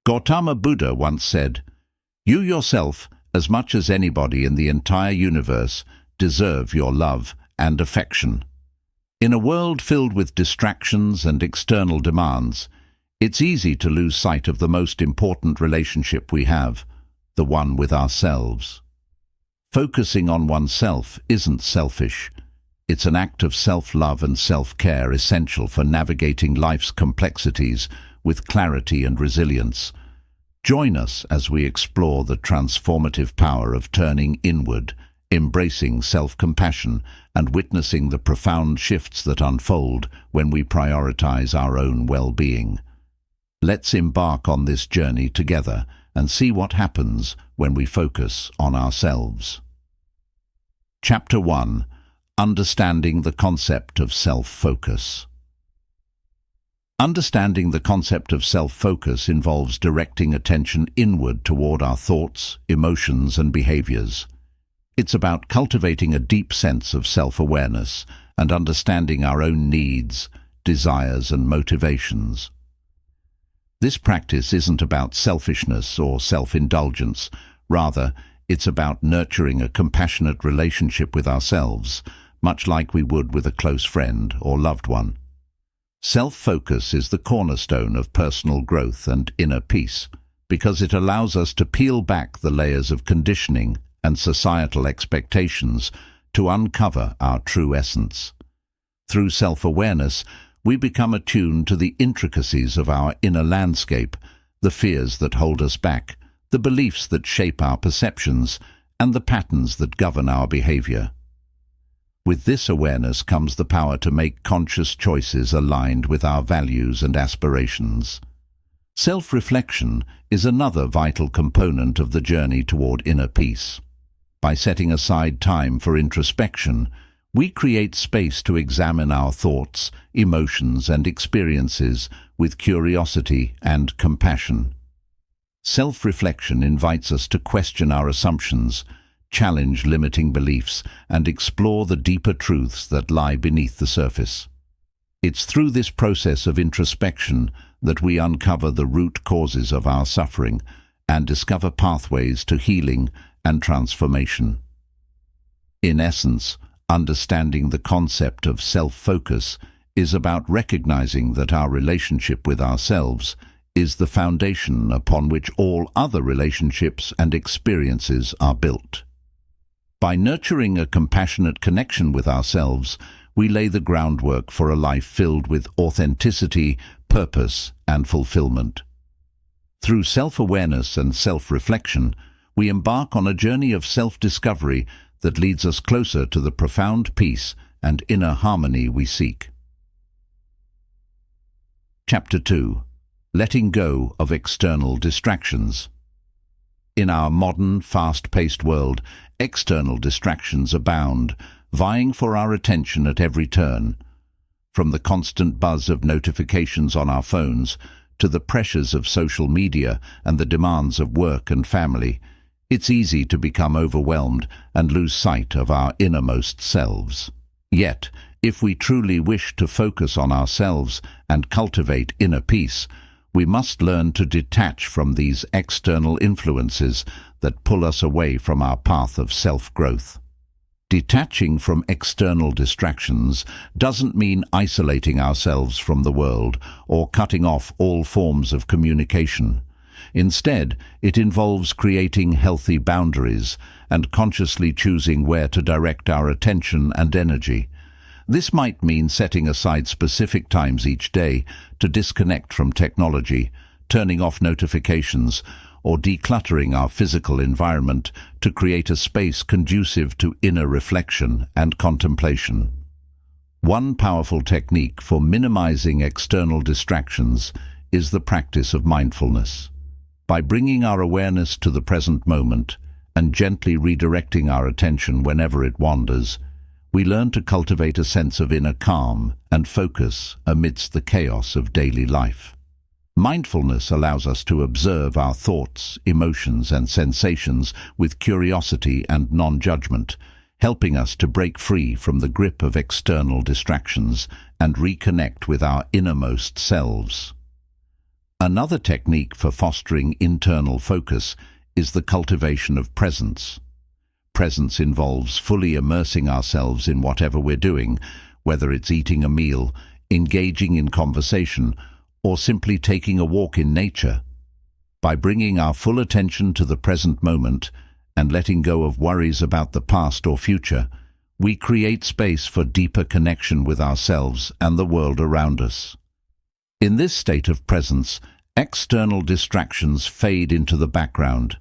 Gautama Buddha once said, "You yourself, as much as anybody in the entire universe, deserve your love and affection." In a world filled with distractions and external demands, it's easy to lose sight of the most important relationship we have, the one with ourselves. Focusing on oneself isn't selfish. It's an act of self-love and self-care essential for navigating life's complexities with clarity and resilience. Join us as we explore the transformative power of turning inward, embracing self-compassion, and witnessing the profound shifts that unfold when we prioritize our own well-being. Let's embark on this journey together and see what happens when we focus on ourselves. Chapter 1. Understanding the concept of self-focus. Understanding the concept of self-focus involves directing attention inward toward our thoughts, emotions, and behaviors. It's about cultivating a deep sense of self-awareness and understanding our own needs, desires, and motivations. This practice isn't about selfishness or self-indulgence. Rather, it's about nurturing a compassionate relationship with ourselves, much like we would with a close friend or loved one. Self-focus is the cornerstone of personal growth and inner peace, because it allows us to peel back the layers of conditioning and societal expectations to uncover our true essence. Through self-awareness, we become attuned to the intricacies of our inner landscape, the fears that hold us back, the beliefs that shape our perceptions, and the patterns that govern our behavior. With this awareness comes the power to make conscious choices aligned with our values and aspirations. Self-reflection is another vital component of the journey toward inner peace. By setting aside time for introspection, we create space to examine our thoughts, emotions, and experiences with curiosity and compassion. Self-reflection invites us to question our assumptions, challenge limiting beliefs, and explore the deeper truths that lie beneath the surface. It's through this process of introspection that we uncover the root causes of our suffering and discover pathways to healing and transformation. In essence, understanding the concept of self-focus is about recognizing that our relationship with ourselves is the foundation upon which all other relationships and experiences are built. By nurturing a compassionate connection with ourselves, we lay the groundwork for a life filled with authenticity, purpose, and fulfillment. Through self-awareness and self-reflection, we embark on a journey of self-discovery that leads us closer to the profound peace and inner harmony we seek. Chapter 2. Letting go of external distractions. In our modern, fast-paced world, external distractions abound, vying for our attention at every turn. From the constant buzz of notifications on our phones to the pressures of social media and the demands of work and family, it's easy to become overwhelmed and lose sight of our innermost selves. Yet, if we truly wish to focus on ourselves and cultivate inner peace, we must learn to detach from these external influences that pull us away from our path of self-growth. Detaching from external distractions doesn't mean isolating ourselves from the world or cutting off all forms of communication. Instead, it involves creating healthy boundaries and consciously choosing where to direct our attention and energy. This might mean setting aside specific times each day to disconnect from technology, turning off notifications, or decluttering our physical environment to create a space conducive to inner reflection and contemplation. One powerful technique for minimizing external distractions is the practice of mindfulness. By bringing our awareness to the present moment and gently redirecting our attention whenever it wanders, we learn to cultivate a sense of inner calm and focus amidst the chaos of daily life. Mindfulness allows us to observe our thoughts, emotions, and sensations with curiosity and non-judgment, helping us to break free from the grip of external distractions and reconnect with our innermost selves. Another technique for fostering internal focus is the cultivation of presence. Presence involves fully immersing ourselves in whatever we're doing, whether it's eating a meal, engaging in conversation, or simply taking a walk in nature. By bringing our full attention to the present moment and letting go of worries about the past or future, we create space for deeper connection with ourselves and the world around us. In this state of presence, external distractions fade into the background,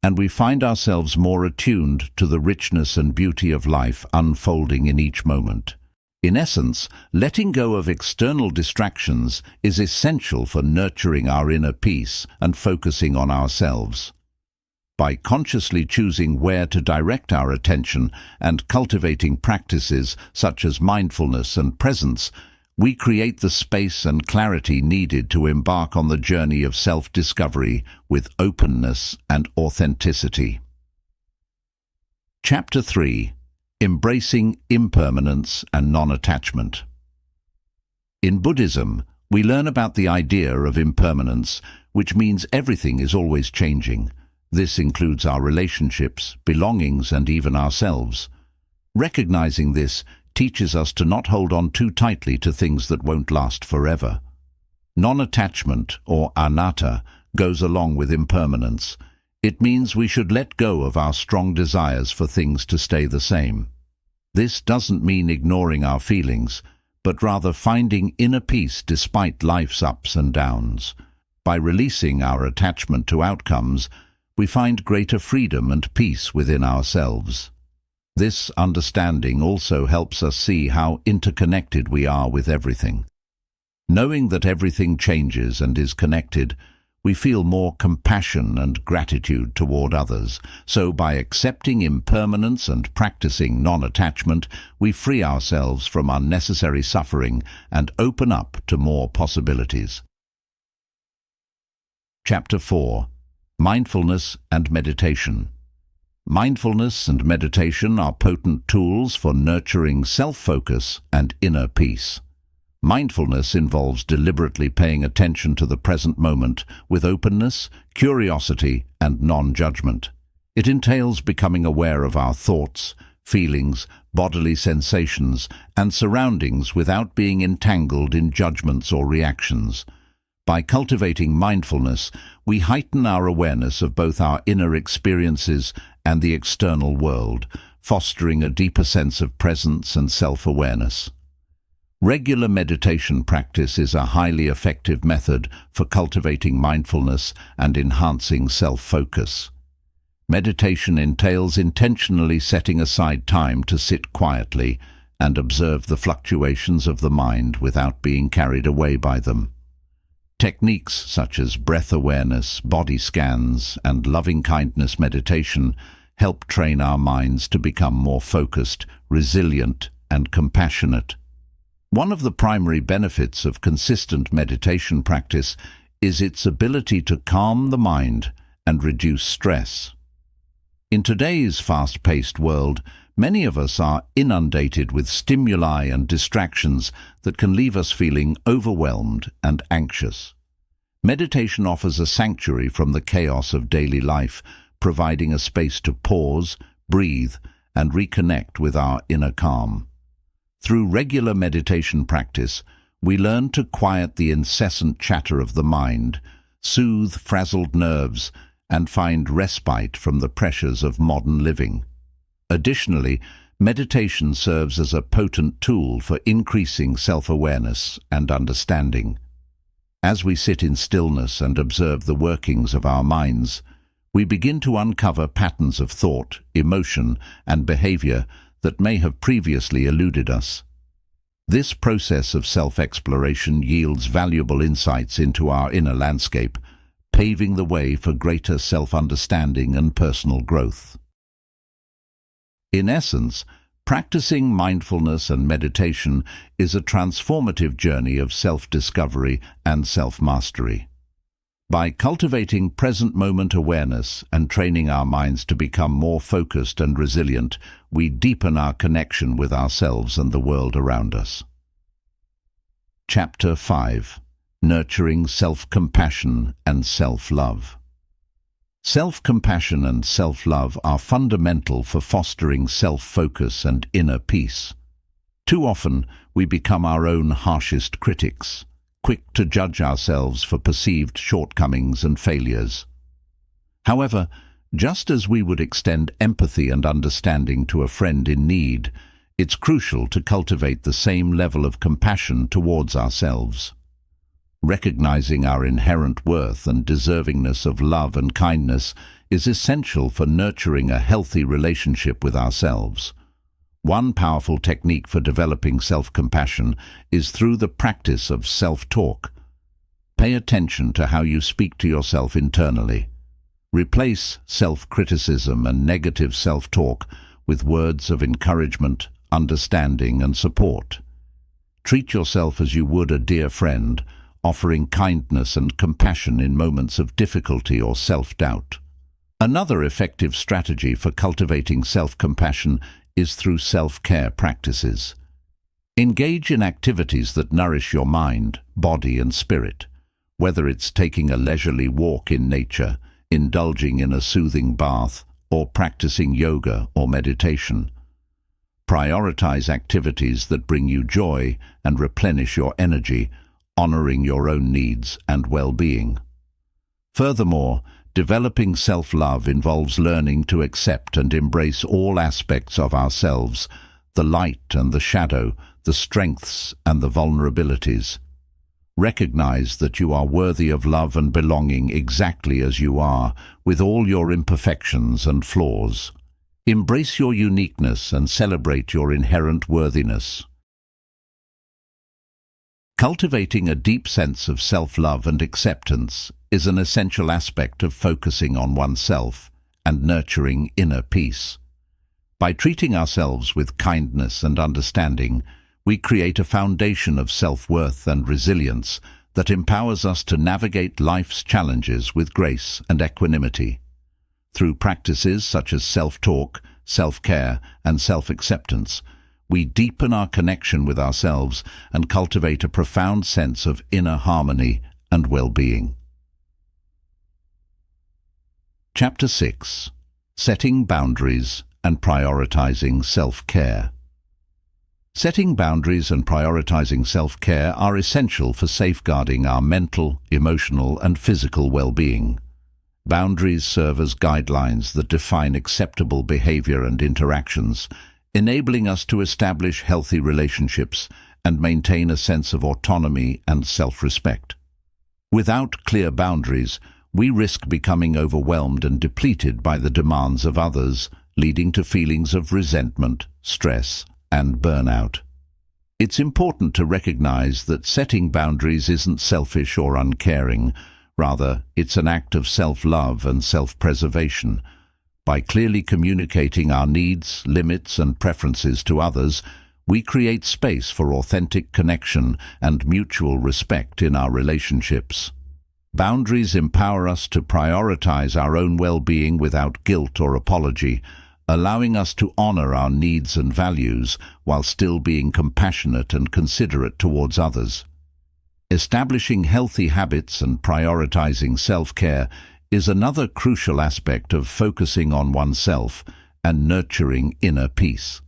and we find ourselves more attuned to the richness and beauty of life unfolding in each moment. In essence, letting go of external distractions is essential for nurturing our inner peace and focusing on ourselves. By consciously choosing where to direct our attention and cultivating practices such as mindfulness and presence, we create the space and clarity needed to embark on the journey of self-discovery with openness and authenticity. Chapter 3: Embracing Impermanence and Non-Attachment. In Buddhism, we learn about the idea of impermanence, which means everything is always changing. This includes our relationships, belongings, and even ourselves. Recognizing this teaches us to not hold on too tightly to things that won't last forever. Non-attachment, or anatta, goes along with impermanence. It means we should let go of our strong desires for things to stay the same. This doesn't mean ignoring our feelings, but rather finding inner peace despite life's ups and downs. By releasing our attachment to outcomes, we find greater freedom and peace within ourselves. This understanding also helps us see how interconnected we are with everything. Knowing that everything changes and is connected, we feel more compassion and gratitude toward others. So by accepting impermanence and practicing non-attachment, we free ourselves from unnecessary suffering and open up to more possibilities. Chapter 4: Mindfulness and Meditation. Mindfulness and meditation are potent tools for nurturing self-focus and inner peace. Mindfulness involves deliberately paying attention to the present moment with openness, curiosity, and non-judgment. It entails becoming aware of our thoughts, feelings, bodily sensations, and surroundings without being entangled in judgments or reactions. By cultivating mindfulness, we heighten our awareness of both our inner experiences and the external world, fostering a deeper sense of presence and self-awareness. Regular meditation practice is a highly effective method for cultivating mindfulness and enhancing self-focus. Meditation entails intentionally setting aside time to sit quietly and observe the fluctuations of the mind without being carried away by them. Techniques such as breath awareness, body scans, and loving-kindness meditation help train our minds to become more focused, resilient, and compassionate. One of the primary benefits of consistent meditation practice is its ability to calm the mind and reduce stress. In today's fast-paced world, many of us are inundated with stimuli and distractions that can leave us feeling overwhelmed and anxious. Meditation offers a sanctuary from the chaos of daily life, providing a space to pause, breathe, and reconnect with our inner calm. Through regular meditation practice, we learn to quiet the incessant chatter of the mind, soothe frazzled nerves, and find respite from the pressures of modern living. Additionally, meditation serves as a potent tool for increasing self-awareness and understanding. As we sit in stillness and observe the workings of our minds, we begin to uncover patterns of thought, emotion, and behavior that may have previously eluded us. This process of self-exploration yields valuable insights into our inner landscape, paving the way for greater self-understanding and personal growth. In essence, practicing mindfulness and meditation is a transformative journey of self-discovery and self-mastery. By cultivating present-moment awareness and training our minds to become more focused and resilient, we deepen our connection with ourselves and the world around us. Chapter 5: nurturing self-compassion and self-love. Self-compassion and self-love are fundamental for fostering self-focus and inner peace. Too often, we become our own harshest critics, quick to judge ourselves for perceived shortcomings and failures. However, just as we would extend empathy and understanding to a friend in need, it's crucial to cultivate the same level of compassion towards ourselves. Recognizing our inherent worth and deservingness of love and kindness is essential for nurturing a healthy relationship with ourselves. One powerful technique for developing self-compassion is through the practice of self-talk. Pay attention to how you speak to yourself internally. Replace self-criticism and negative self-talk with words of encouragement, understanding, and support. Treat yourself as you would a dear friend, offering kindness and compassion in moments of difficulty or self-doubt. Another effective strategy for cultivating self-compassion is through self-care practices. Engage in activities that nourish your mind, body, and spirit, whether it's taking a leisurely walk in nature, indulging in a soothing bath, or practicing yoga or meditation. Prioritize activities that bring you joy and replenish your energy, honoring your own needs and well-being. Furthermore, developing self-love involves learning to accept and embrace all aspects of ourselves, the light and the shadow, the strengths and the vulnerabilities. Recognize that you are worthy of love and belonging exactly as you are, with all your imperfections and flaws. Embrace your uniqueness and celebrate your inherent worthiness. Cultivating a deep sense of self-love and acceptance is an essential aspect of focusing on oneself and nurturing inner peace. By treating ourselves with kindness and understanding, we create a foundation of self-worth and resilience that empowers us to navigate life's challenges with grace and equanimity. Through practices such as self-talk, self-care, and self-acceptance, we deepen our connection with ourselves and cultivate a profound sense of inner harmony and well-being. Chapter 6. Setting Boundaries and Prioritizing Self-Care. Setting boundaries and prioritizing self-care are essential for safeguarding our mental, emotional, and physical well-being. Boundaries serve as guidelines that define acceptable behavior and interactions, enabling us to establish healthy relationships and maintain a sense of autonomy and self-respect. Without clear boundaries, we risk becoming overwhelmed and depleted by the demands of others, leading to feelings of resentment, stress, and burnout. It's important to recognize that setting boundaries isn't selfish or uncaring. Rather, it's an act of self-love and self-preservation. By clearly communicating our needs, limits, and preferences to others, we create space for authentic connection and mutual respect in our relationships. Boundaries empower us to prioritize our own well-being without guilt or apology, allowing us to honor our needs and values while still being compassionate and considerate towards others. Establishing healthy habits and prioritizing self-care is another crucial aspect of focusing on oneself and nurturing inner peace.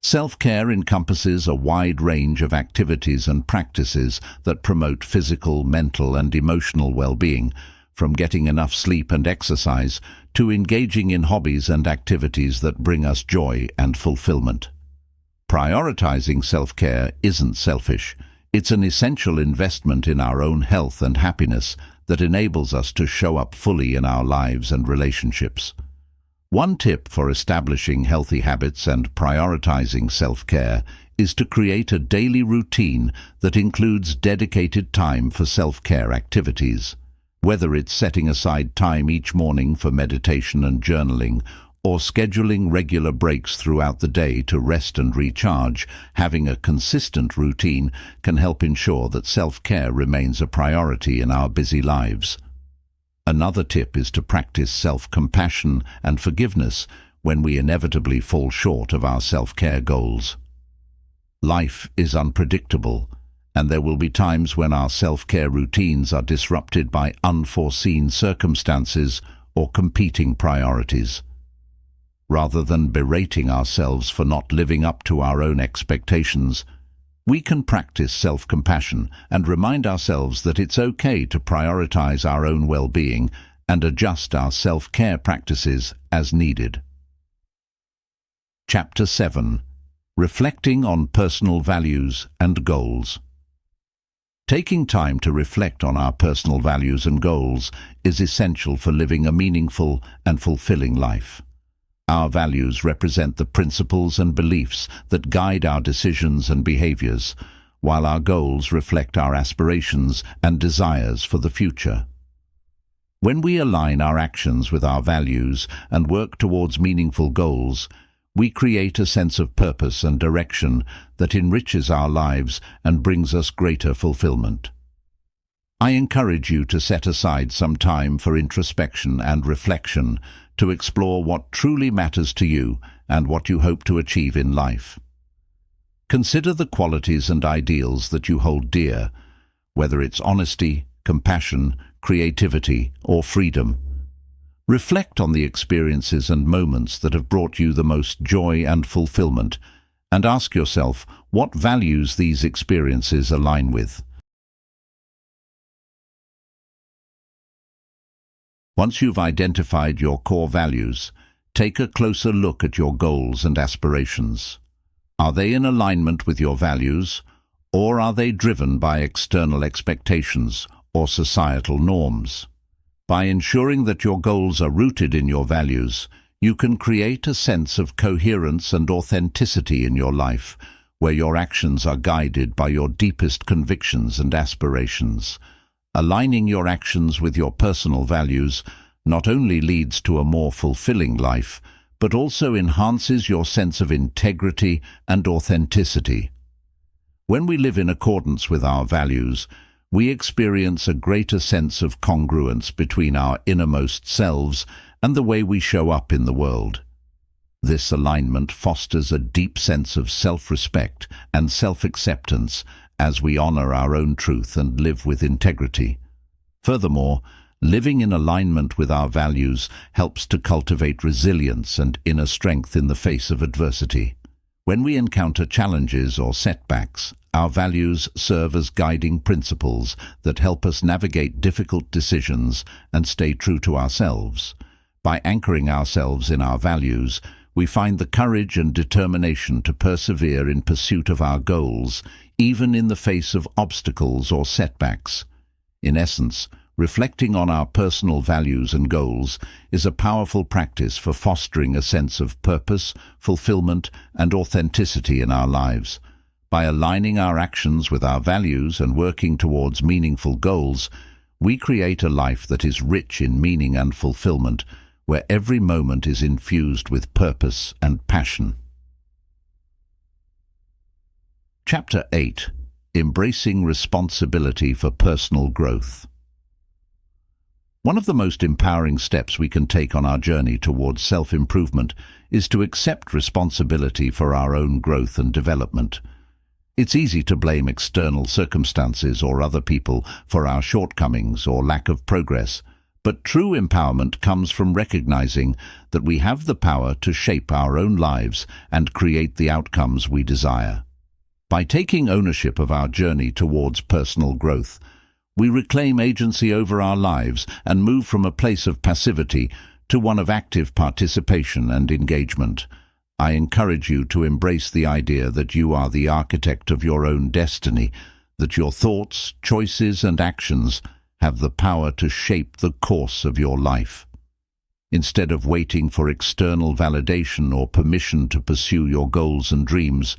Self-care encompasses a wide range of activities and practices that promote physical, mental, and emotional well-being, from getting enough sleep and exercise to engaging in hobbies and activities that bring us joy and fulfillment. Prioritizing self-care isn't selfish. It's an essential investment in our own health and happiness that enables us to show up fully in our lives and relationships. One tip for establishing healthy habits and prioritizing self-care is to create a daily routine that includes dedicated time for self-care activities. Whether it's setting aside time each morning for meditation and journaling, or scheduling regular breaks throughout the day to rest and recharge, having a consistent routine can help ensure that self-care remains a priority in our busy lives. Another tip is to practice self-compassion and forgiveness when we inevitably fall short of our self-care goals. Life is unpredictable, and there will be times when our self-care routines are disrupted by unforeseen circumstances or competing priorities. Rather than berating ourselves for not living up to our own expectations, we can practice self-compassion and remind ourselves that it's okay to prioritize our own well-being and adjust our self-care practices as needed. Chapter 7. Reflecting on personal values and goals. Taking time to reflect on our personal values and goals is essential for living a meaningful and fulfilling life. Our values represent the principles and beliefs that guide our decisions and behaviors, while our goals reflect our aspirations and desires for the future. When we align our actions with our values and work towards meaningful goals, we create a sense of purpose and direction that enriches our lives and brings us greater fulfillment. I encourage you to set aside some time for introspection and reflection to explore what truly matters to you and what you hope to achieve in life. Consider the qualities and ideals that you hold dear, whether it's honesty, compassion, creativity, or freedom. Reflect on the experiences and moments that have brought you the most joy and fulfillment, and ask yourself what values these experiences align with. Once you've identified your core values, take a closer look at your goals and aspirations. Are they in alignment with your values, or are they driven by external expectations or societal norms? By ensuring that your goals are rooted in your values, you can create a sense of coherence and authenticity in your life, where your actions are guided by your deepest convictions and aspirations. Aligning your actions with your personal values not only leads to a more fulfilling life, but also enhances your sense of integrity and authenticity. When we live in accordance with our values, we experience a greater sense of congruence between our innermost selves and the way we show up in the world. This alignment fosters a deep sense of self-respect and self-acceptance as we honor our own truth and live with integrity. Furthermore, living in alignment with our values helps to cultivate resilience and inner strength in the face of adversity. When we encounter challenges or setbacks, our values serve as guiding principles that help us navigate difficult decisions and stay true to ourselves. By anchoring ourselves in our values, we find the courage and determination to persevere in pursuit of our goals, even in the face of obstacles or setbacks. In essence, reflecting on our personal values and goals is a powerful practice for fostering a sense of purpose, fulfillment, and authenticity in our lives. By aligning our actions with our values and working towards meaningful goals, we create a life that is rich in meaning and fulfillment, where every moment is infused with purpose and passion. Chapter 8. Embracing responsibility for personal growth. One of the most empowering steps we can take on our journey towards self-improvement is to accept responsibility for our own growth and development. It's easy to blame external circumstances or other people for our shortcomings or lack of progress, but true empowerment comes from recognizing that we have the power to shape our own lives and create the outcomes we desire. By taking ownership of our journey towards personal growth, we reclaim agency over our lives and move from a place of passivity to one of active participation and engagement. I encourage you to embrace the idea that you are the architect of your own destiny, that your thoughts, choices, and actions have the power to shape the course of your life. Instead of waiting for external validation or permission to pursue your goals and dreams,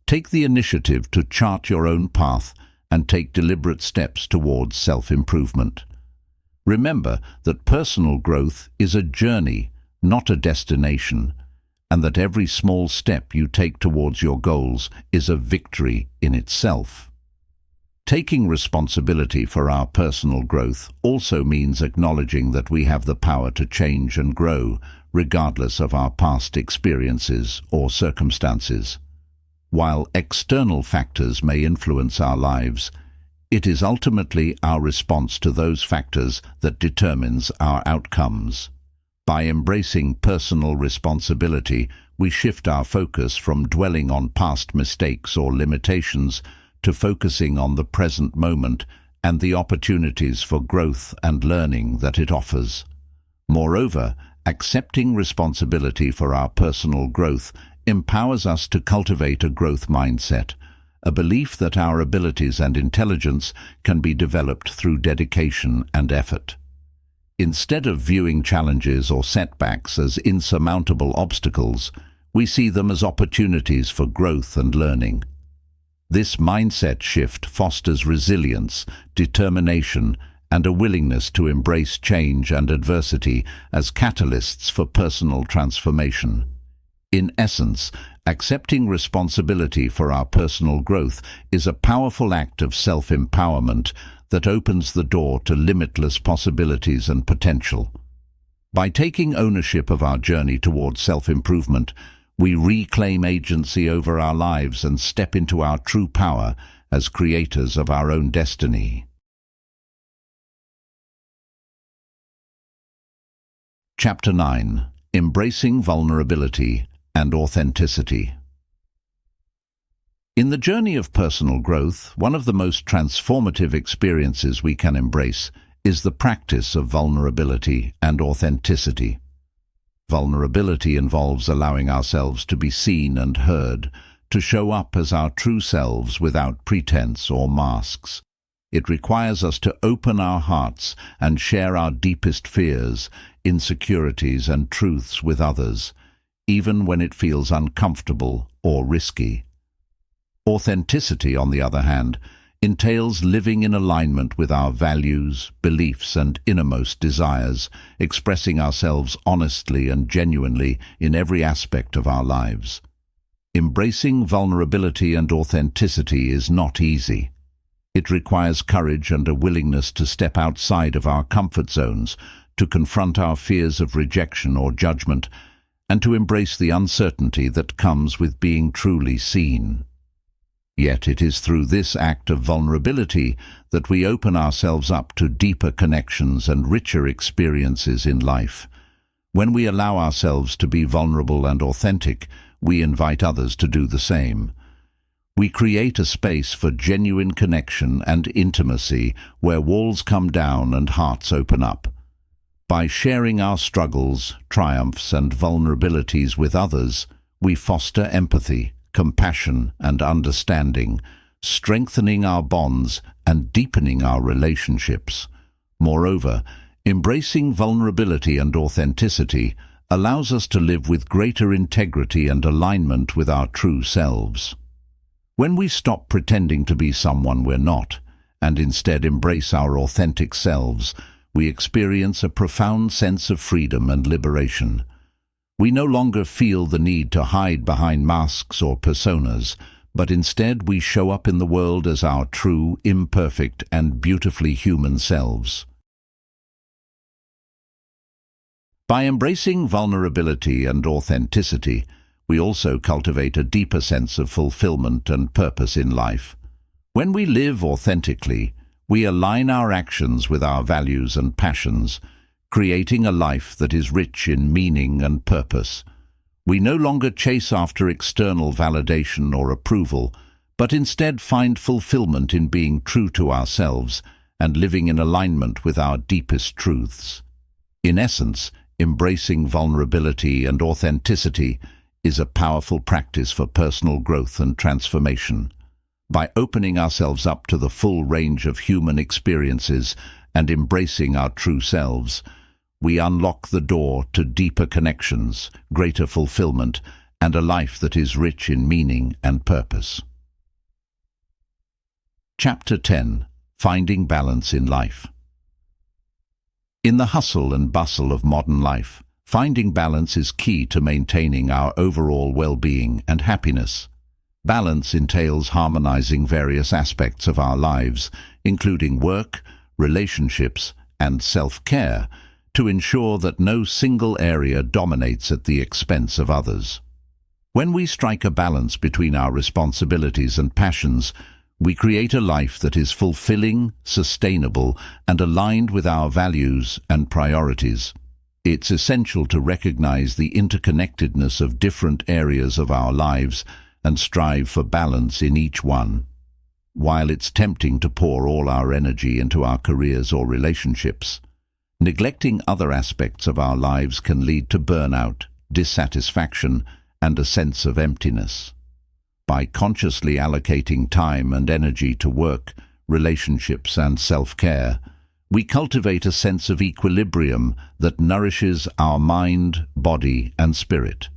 take the initiative to chart your own path and take deliberate steps towards self-improvement. Remember that personal growth is a journey, not a destination, and that every small step you take towards your goals is a victory in itself. Taking responsibility for our personal growth also means acknowledging that we have the power to change and grow, regardless of our past experiences or circumstances. While external factors may influence our lives, it is ultimately our response to those factors that determines our outcomes. By embracing personal responsibility, we shift our focus from dwelling on past mistakes or limitations to focusing on the present moment and the opportunities for growth and learning that it offers. Moreover, accepting responsibility for our personal growth empowers us to cultivate a growth mindset, a belief that our abilities and intelligence can be developed through dedication and effort. Instead of viewing challenges or setbacks as insurmountable obstacles, we see them as opportunities for growth and learning. This mindset shift fosters resilience, determination, and a willingness to embrace change and adversity as catalysts for personal transformation. In essence, accepting responsibility for our personal growth is a powerful act of self-empowerment that opens the door to limitless possibilities and potential. By taking ownership of our journey towards self-improvement, we reclaim agency over our lives and step into our true power as creators of our own destiny. Chapter 9. Embracing Vulnerability and Authenticity. In the journey of personal growth, one of the most transformative experiences we can embrace is the practice of vulnerability and authenticity. Vulnerability involves allowing ourselves to be seen and heard, to show up as our true selves without pretense or masks. It requires us to open our hearts and share our deepest fears, insecurities, and truths with others, even when it feels uncomfortable or risky. Authenticity, on the other hand, entails living in alignment with our values, beliefs, and innermost desires, expressing ourselves honestly and genuinely in every aspect of our lives. Embracing vulnerability and authenticity is not easy. It requires courage and a willingness to step outside of our comfort zones, to confront our fears of rejection or judgment, and to embrace the uncertainty that comes with being truly seen. Yet it is through this act of vulnerability that we open ourselves up to deeper connections and richer experiences in life. When we allow ourselves to be vulnerable and authentic, we invite others to do the same. We create a space for genuine connection and intimacy where walls come down and hearts open up. By sharing our struggles, triumphs, and vulnerabilities with others, we foster empathy, compassion, and understanding, strengthening our bonds and deepening our relationships. Moreover, embracing vulnerability and authenticity allows us to live with greater integrity and alignment with our true selves. When we stop pretending to be someone we're not, and instead embrace our authentic selves, we experience a profound sense of freedom and liberation. We no longer feel the need to hide behind masks or personas, but instead we show up in the world as our true, imperfect, and beautifully human selves. By embracing vulnerability and authenticity, we also cultivate a deeper sense of fulfillment and purpose in life. When we live authentically, we align our actions with our values and passions, creating a life that is rich in meaning and purpose. We no longer chase after external validation or approval, but instead find fulfillment in being true to ourselves and living in alignment with our deepest truths. In essence, embracing vulnerability and authenticity is a powerful practice for personal growth and transformation. By opening ourselves up to the full range of human experiences and embracing our true selves, we unlock the door to deeper connections, greater fulfillment, and a life that is rich in meaning and purpose. Chapter 10. Finding Balance in Life. In the hustle and bustle of modern life, finding balance is key to maintaining our overall well-being and happiness. Balance entails harmonizing various aspects of our lives, including work, relationships, and self-care, to ensure that no single area dominates at the expense of others. When we strike a balance between our responsibilities and passions, we create a life that is fulfilling, sustainable, and aligned with our values and priorities. It's essential to recognize the interconnectedness of different areas of our lives and strive for balance in each one. While it's tempting to pour all our energy into our careers or relationships, neglecting other aspects of our lives can lead to burnout, dissatisfaction, and a sense of emptiness. By consciously allocating time and energy to work, relationships, and self-care, we cultivate a sense of equilibrium that nourishes our mind, body, and spirit.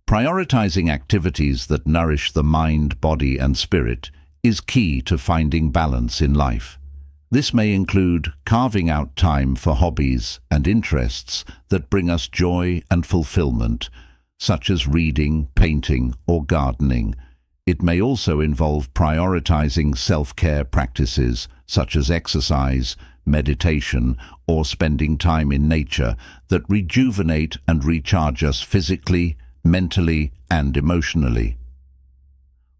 Prioritizing activities that nourish the mind, body, and spirit is key to finding balance in life. This may include carving out time for hobbies and interests that bring us joy and fulfillment, such as reading, painting, or gardening. It may also involve prioritizing self-care practices such as exercise, meditation, or spending time in nature that rejuvenate and recharge us physically, mentally, and emotionally.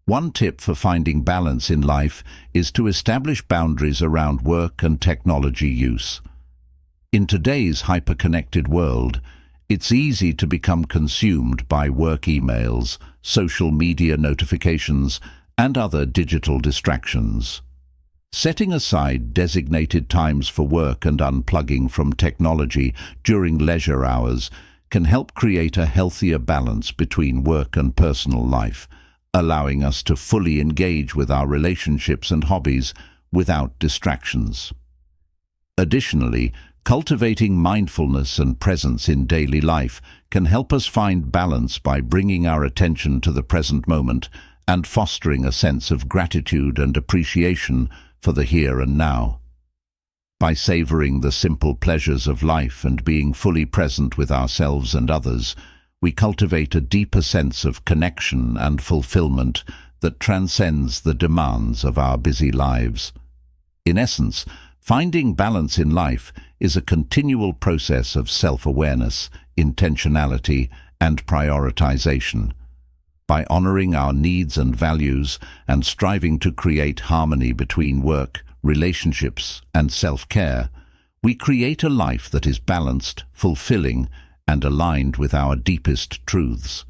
One tip for finding balance in life is to establish boundaries around work and technology use. In today's hyper-connected world, it's easy to become consumed by work emails, social media notifications, and other digital distractions. Setting aside designated times for work and unplugging from technology during leisure hours can help create a healthier balance between work and personal life, allowing us to fully engage with our relationships and hobbies without distractions. Additionally, cultivating mindfulness and presence in daily life can help us find balance by bringing our attention to the present moment and fostering a sense of gratitude and appreciation for the here and now. By savoring the simple pleasures of life and being fully present with ourselves and others, we cultivate a deeper sense of connection and fulfillment that transcends the demands of our busy lives. In essence, finding balance in life is a continual process of self-awareness, intentionality, and prioritization. By honoring our needs and values and striving to create harmony between work, relationships, and self-care, we create a life that is balanced, fulfilling, and aligned with our deepest truths.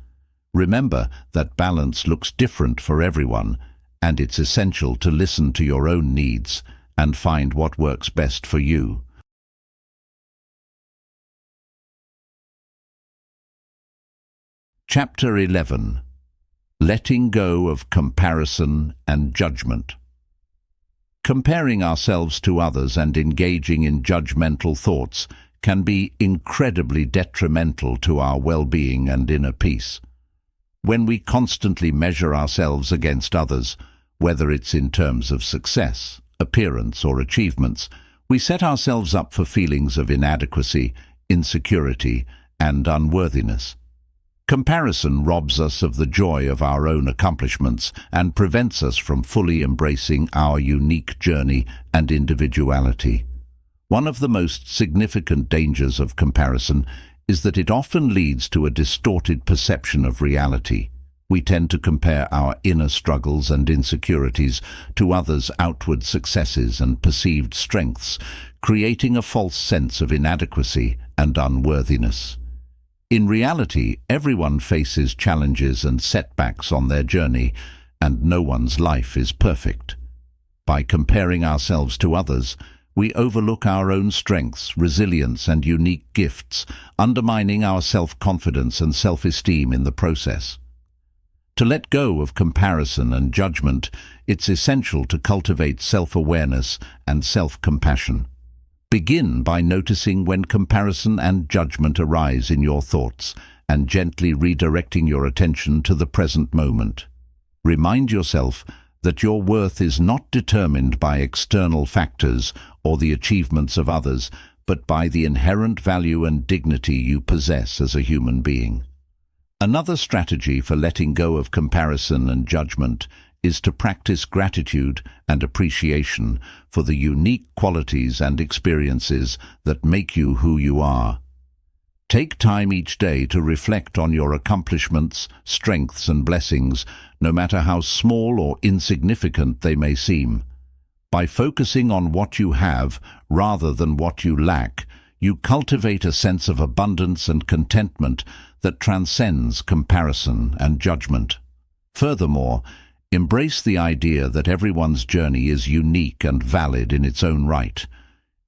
Remember that balance looks different for everyone, and it's essential to listen to your own needs and find what works best for you. Chapter 11. Letting go of comparison and judgment. Comparing ourselves to others and engaging in judgmental thoughts can be incredibly detrimental to our well-being and inner peace. When we constantly measure ourselves against others, whether it's in terms of success, appearance, or achievements, we set ourselves up for feelings of inadequacy, insecurity, and unworthiness. Comparison robs us of the joy of our own accomplishments and prevents us from fully embracing our unique journey and individuality. One of the most significant dangers of comparison is that it often leads to a distorted perception of reality. We tend to compare our inner struggles and insecurities to others' outward successes and perceived strengths, creating a false sense of inadequacy and unworthiness. In reality, everyone faces challenges and setbacks on their journey, and no one's life is perfect. By comparing ourselves to others, we overlook our own strengths, resilience, and unique gifts, undermining our self-confidence and self-esteem in the process. To let go of comparison and judgment, it's essential to cultivate self-awareness and self-compassion. Begin by noticing when comparison and judgment arise in your thoughts and gently redirecting your attention to the present moment. Remind yourself that your worth is not determined by external factors or the achievements of others, but by the inherent value and dignity you possess as a human being. Another strategy for letting go of comparison and judgment is to practice gratitude and appreciation for the unique qualities and experiences that make you who you are. Take time each day to reflect on your accomplishments, strengths and blessings, no matter how small or insignificant they may seem. By focusing on what you have rather than what you lack, you cultivate a sense of abundance and contentment that transcends comparison and judgment. Furthermore, embrace the idea that everyone's journey is unique and valid in its own right.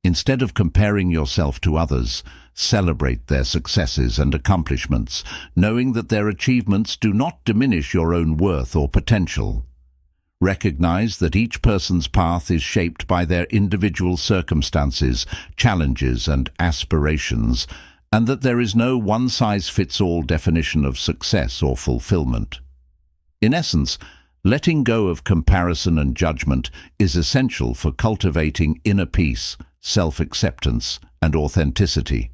Instead of comparing yourself to others, celebrate their successes and accomplishments, knowing that their achievements do not diminish your own worth or potential. Recognize that each person's path is shaped by their individual circumstances, challenges and aspirations, and that there is no one-size-fits-all definition of success or fulfillment. In essence, letting go of comparison and judgment is essential for cultivating inner peace, self-acceptance, and authenticity.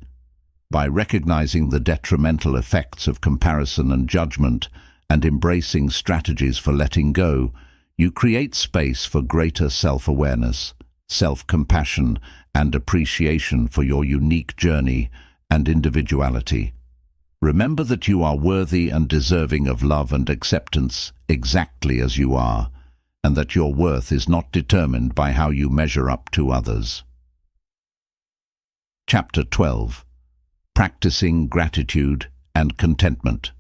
By recognizing the detrimental effects of comparison and judgment and embracing strategies for letting go, you create space for greater self-awareness, self-compassion, and appreciation for your unique journey and individuality. Remember that you are worthy and deserving of love and acceptance exactly as you are, and that your worth is not determined by how you measure up to others. Chapter 12. Practicing Gratitude and Contentment.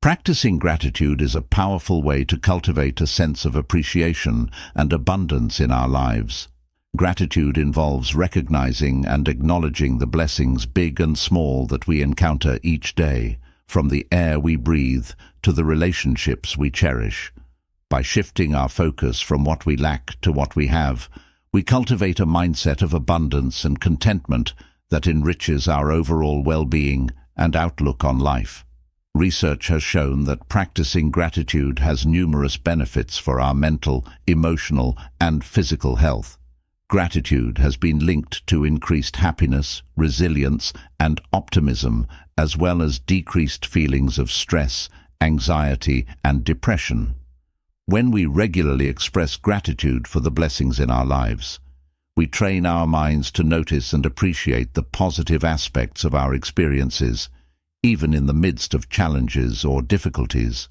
Practicing gratitude is a powerful way to cultivate a sense of appreciation and abundance in our lives. Gratitude involves recognizing and acknowledging the blessings, big and small, that we encounter each day, from the air we breathe to the relationships we cherish. By shifting our focus from what we lack to what we have, we cultivate a mindset of abundance and contentment that enriches our overall well-being and outlook on life. Research has shown that practicing gratitude has numerous benefits for our mental, emotional, and physical health. Gratitude has been linked to increased happiness, resilience, and optimism, as well as decreased feelings of stress, anxiety, and depression. When we regularly express gratitude for the blessings in our lives, we train our minds to notice and appreciate the positive aspects of our experiences, even in the midst of challenges or difficulties.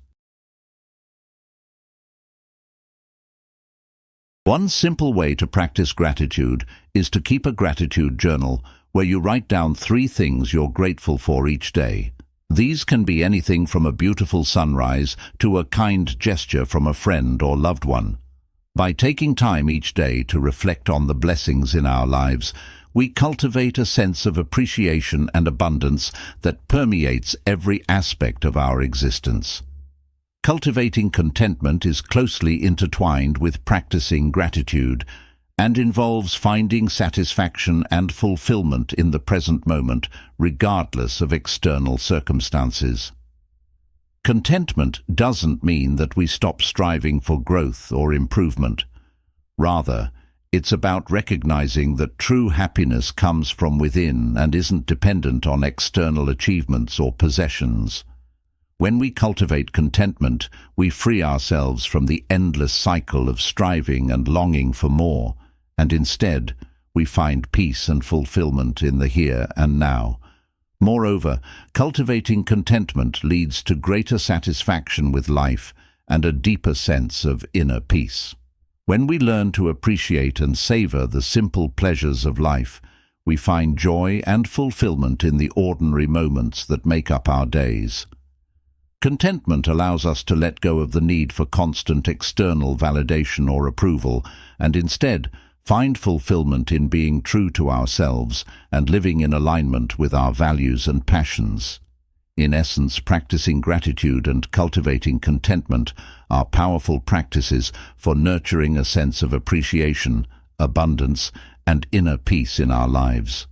One simple way to practice gratitude is to keep a gratitude journal where you write down 3 things you're grateful for each day. These can be anything from a beautiful sunrise to a kind gesture from a friend or loved one. By taking time each day to reflect on the blessings in our lives, we cultivate a sense of appreciation and abundance that permeates every aspect of our existence. Cultivating contentment is closely intertwined with practicing gratitude and involves finding satisfaction and fulfillment in the present moment, regardless of external circumstances. Contentment doesn't mean that we stop striving for growth or improvement. Rather, it's about recognizing that true happiness comes from within and isn't dependent on external achievements or possessions. When we cultivate contentment, we free ourselves from the endless cycle of striving and longing for more, and instead, we find peace and fulfillment in the here and now. Moreover, cultivating contentment leads to greater satisfaction with life and a deeper sense of inner peace. When we learn to appreciate and savor the simple pleasures of life, we find joy and fulfillment in the ordinary moments that make up our days. Contentment allows us to let go of the need for constant external validation or approval, and instead find fulfillment in being true to ourselves and living in alignment with our values and passions. In essence, practicing gratitude and cultivating contentment are powerful practices for nurturing a sense of appreciation, abundance, and inner peace in our lives.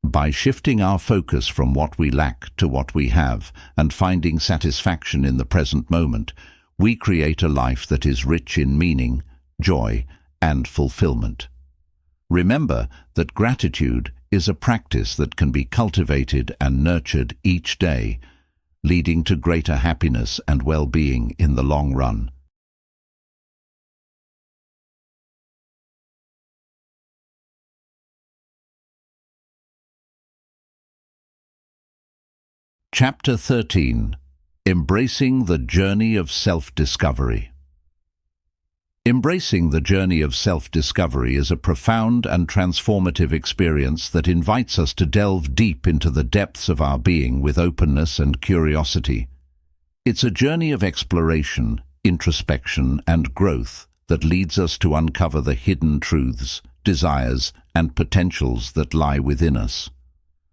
By shifting our focus from what we lack to what we have and finding satisfaction in the present moment, we create a life that is rich in meaning, joy, and fulfillment. Remember that gratitude is a practice that can be cultivated and nurtured each day, leading to greater happiness and well-being in the long run. Chapter 13. Embracing the Journey of Self-Discovery. Embracing the journey of self-discovery is a profound and transformative experience that invites us to delve deep into the depths of our being with openness and curiosity. It's a journey of exploration, introspection, and growth that leads us to uncover the hidden truths, desires, and potentials that lie within us.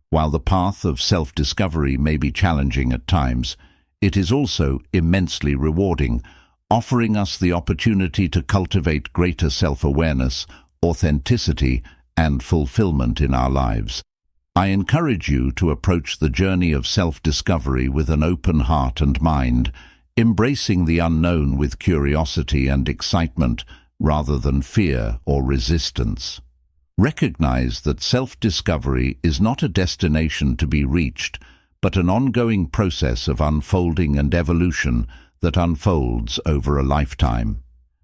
While the path of self-discovery may be challenging at times, it is also immensely rewarding, offering us the opportunity to cultivate greater self-awareness, authenticity, and fulfillment in our lives. I encourage you to approach the journey of self-discovery with an open heart and mind, embracing the unknown with curiosity and excitement rather than fear or resistance. Recognize that self-discovery is not a destination to be reached, but an ongoing process of unfolding and evolution that unfolds over a lifetime.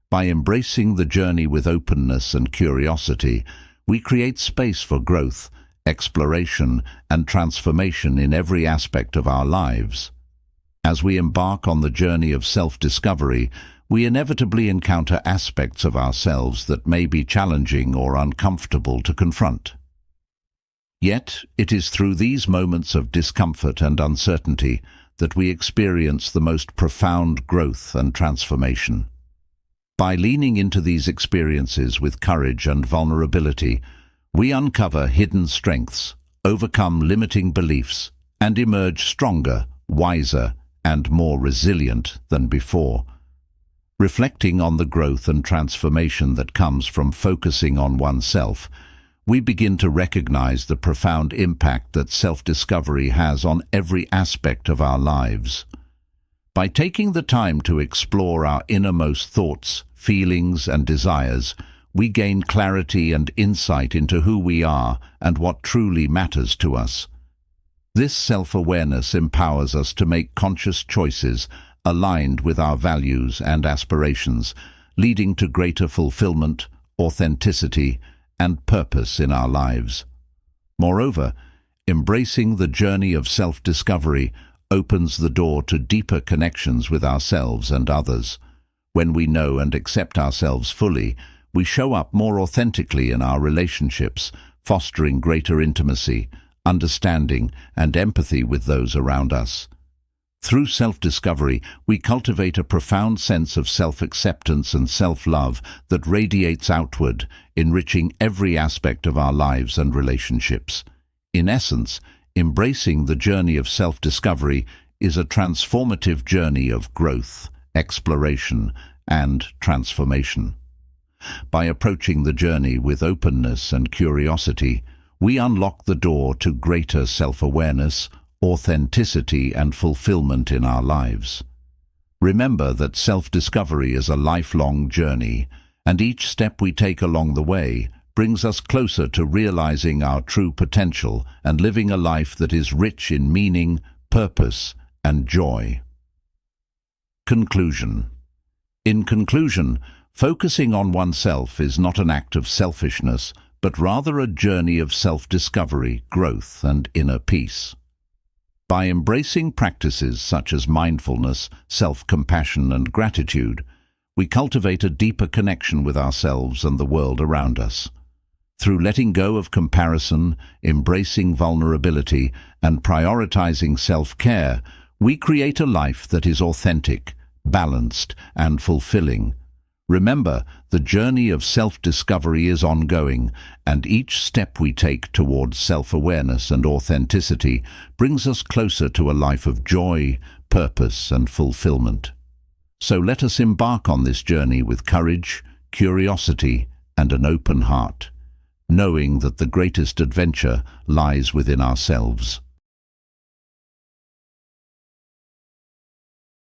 By embracing the journey with openness and curiosity, we create space for growth, exploration, and transformation in every aspect of our lives. As we embark on the journey of self-discovery, we inevitably encounter aspects of ourselves that may be challenging or uncomfortable to confront. Yet, it is through these moments of discomfort and uncertainty that we experience the most profound growth and transformation. By leaning into these experiences with courage and vulnerability, we uncover hidden strengths, overcome limiting beliefs, and emerge stronger, wiser, and more resilient than before. Reflecting on the growth and transformation that comes from focusing on oneself, we begin to recognize the profound impact that self-discovery has on every aspect of our lives. By taking the time to explore our innermost thoughts, feelings, and desires, we gain clarity and insight into who we are and what truly matters to us. This self-awareness empowers us to make conscious choices aligned with our values and aspirations, leading to greater fulfillment, authenticity, and purpose in our lives. Moreover, embracing the journey of self-discovery opens the door to deeper connections with ourselves and others. When we know and accept ourselves fully, we show up more authentically in our relationships, fostering greater intimacy, understanding, and empathy with those around us. Through self-discovery, we cultivate a profound sense of self-acceptance and self-love that radiates outward, enriching every aspect of our lives and relationships. In essence, embracing the journey of self-discovery is a transformative journey of growth, exploration, and transformation. By approaching the journey with openness and curiosity, we unlock the door to greater self-awareness, authenticity, and fulfillment in our lives. Remember that self-discovery is a lifelong journey, and each step we take along the way brings us closer to realizing our true potential and living a life that is rich in meaning, purpose, and joy. Conclusion. In conclusion, focusing on oneself is not an act of selfishness, but rather a journey of self-discovery, growth, and inner peace. By embracing practices such as mindfulness, self-compassion, and gratitude, we cultivate a deeper connection with ourselves and the world around us. Through letting go of comparison, embracing vulnerability, and prioritizing self-care, we create a life that is authentic, balanced, and fulfilling. Remember, the journey of self-discovery is ongoing, and each step we take towards self-awareness and authenticity brings us closer to a life of joy, purpose, and fulfillment. So let us embark on this journey with courage, curiosity, and an open heart, knowing that the greatest adventure lies within ourselves.